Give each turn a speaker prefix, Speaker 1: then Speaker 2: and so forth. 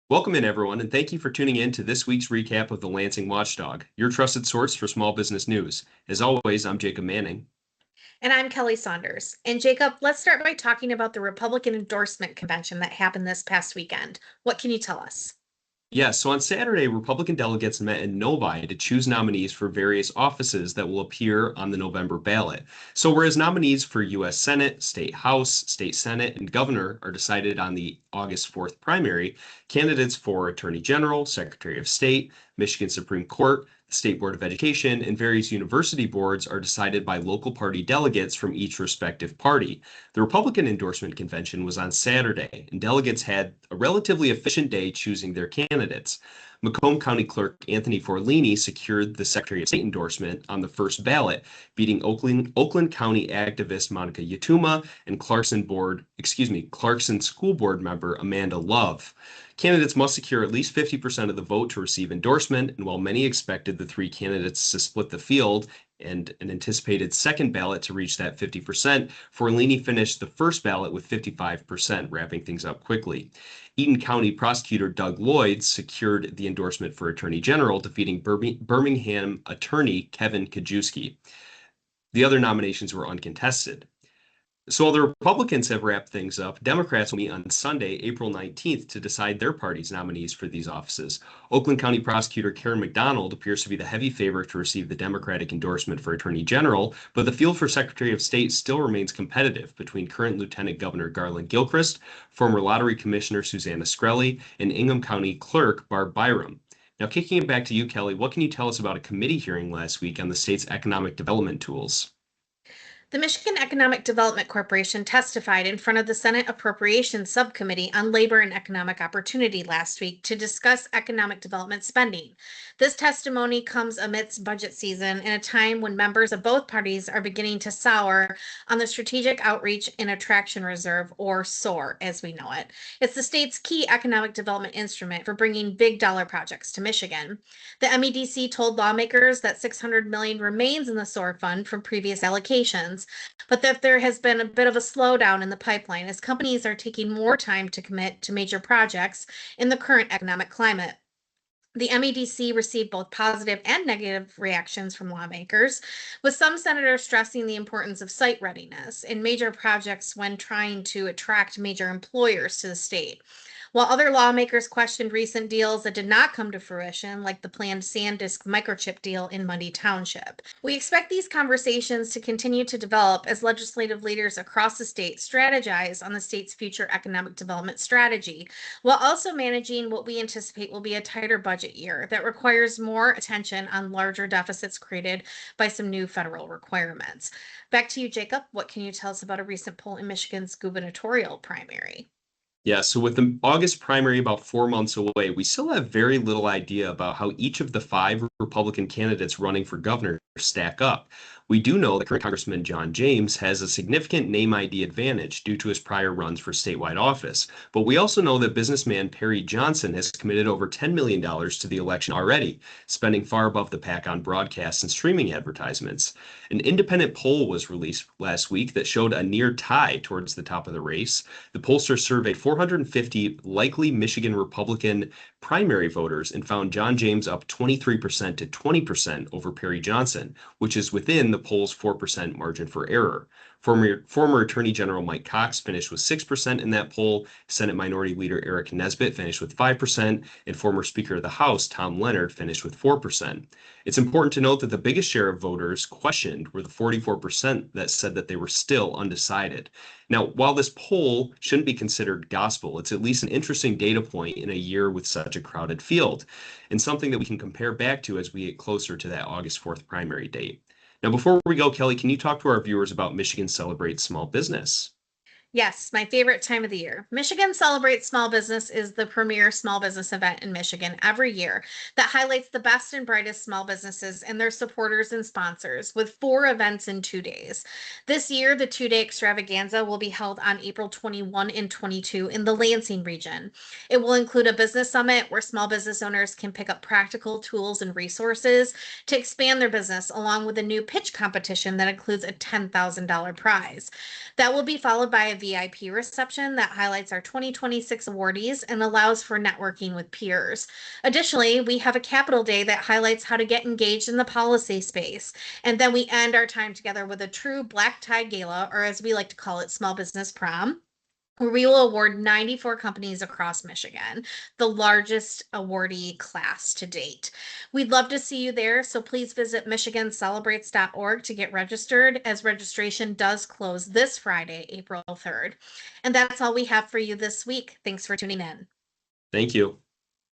Speaker 1: Welcome in, everyone, and thank you for tuning in to this week's recap of the Lansing Watchdog, your trusted source for small business news. As always, I'm Jacob Manning.
Speaker 2: And I'm Kelly Saunders. And Jacob, let's start by talking about the Republican endorsement convention that happened this past weekend. What can you tell us?
Speaker 1: Yes, so on Saturday, Republican delegates met in Novi to choose nominees for various offices that will appear on the November ballot. So, whereas nominees for U.S. Senate, State House, State Senate, and Governor are decided on the August 4th primary, candidates for Attorney General, Secretary of State, Michigan Supreme Court, the State Board of Education, and various university boards are decided by local party delegates from each respective party. The Republican endorsement convention was on Saturday, and delegates had a relatively efficient day choosing their candidates. Macomb County Clerk Anthony Forlini secured the Secretary of State endorsement on the first ballot, beating Oakland County activist Monica Yatuma and Clarkson School Board member Amanda Love. Candidates must secure at least 50% of the vote to receive endorsement, and while many expected the three candidates to split the field and an anticipated second ballot to reach that 50%, Forlini finished the first ballot with 55%, wrapping things up quickly. Eaton County Prosecutor Doug Lloyd secured the endorsement for Attorney General, defeating Birmingham attorney Kevin Kajewski. The other nominations were uncontested. So while the Republicans have wrapped things up, Democrats will meet on Sunday, April 19th, to decide their party's nominees for these offices. Oakland County Prosecutor Karen McDonald appears to be the heavy favorite to receive the Democratic endorsement for Attorney General, but the field for Secretary of State still remains competitive between current Lieutenant Governor Garland Gilchrist, former Lottery Commissioner Susanna Skrelly, and Ingham County Clerk Barb Byram. Now, kicking it back to you, Kelly, what can you tell us about a committee hearing last week on the state's economic development tools?
Speaker 2: The Michigan Economic Development Corporation testified in front of the Senate Appropriations Subcommittee on Labor and Economic Opportunity last week to discuss economic development spending. This testimony comes amidst budget season in a time when members of both parties are beginning to sour on the Strategic Outreach and Attraction Reserve, or SOAR as we know it. It's the state's key economic development instrument for bringing big dollar projects to Michigan. The MEDC told lawmakers that $600 million remains in the SOAR fund from previous allocations, but that there has been a bit of a slowdown in the pipeline as companies are taking more time to commit to major projects in the current economic climate. The MEDC received both positive and negative reactions from lawmakers, with some senators stressing the importance of site readiness in major projects when trying to attract major employers to the state, while other lawmakers questioned recent deals that did not come to fruition, like the planned SanDisk microchip deal in Mundy Township. We expect these conversations to continue to develop as legislative leaders across the state strategize on the state's future economic development strategy, while also managing what we anticipate will be a tighter budget year that requires more attention on larger deficits created by some new federal requirements. Back to you, Jacob. What can you tell us about a recent poll in Michigan's gubernatorial primary?
Speaker 1: Yeah, so with the August primary about 4 months away, we still have very little idea about how each of the five Republican candidates running for governor stack up. We do know that current Congressman John James has a significant name ID advantage due to his prior runs for statewide office, but we also know that businessman Perry Johnson has committed over $10 million to the election already, spending far above the pack on broadcast and streaming advertisements. An independent poll was released last week that showed a near tie towards the top of the race. The pollster surveyed 450 likely Michigan Republican primary voters and found John James up 23% to 20% over Perry Johnson, which is within the poll's 4% margin for error. Former Attorney General Mike Cox finished with 6% in that poll. Senate Minority Leader Eric Nesbitt finished with 5%, and former Speaker of the House Tom Leonard finished with 4%. It's important to note that the biggest share of voters questioned were the 44% that said that they were still undecided. Now, while this poll shouldn't be considered gospel, it's at least an interesting data point in a year with such a crowded field, and something that we can compare back to as we get closer to that August 4th primary date. Now, before we go, Kelly, can you talk to our viewers about Michigan Celebrates Small Business?
Speaker 2: Yes, my favorite time of the year. Michigan Celebrates Small Business is the premier small business event in Michigan every year that highlights the best and brightest small businesses and their supporters and sponsors with 4 events in 2 days. This year, the 2 day extravaganza will be held on April 21 and 22 in the Lansing region. It will include a business summit where small business owners can pick up practical tools and resources to expand their business, along with a new pitch competition that includes a $10,000 prize. That will be followed by a VIP reception that highlights our 2026 awardees and allows for networking with peers. Additionally, we have a Capital Day that highlights how to get engaged in the policy space. And then we end our time together with a true black tie gala, or as we like to call it, small business prom, where we will award 94 companies across Michigan, the largest awardee class to date. We'd love to see you there, so please visit michigancelebrates.org to get registered, as registration does close this Friday, April 3rd. And that's all we have for you this week. Thanks for tuning in.
Speaker 1: Thank you.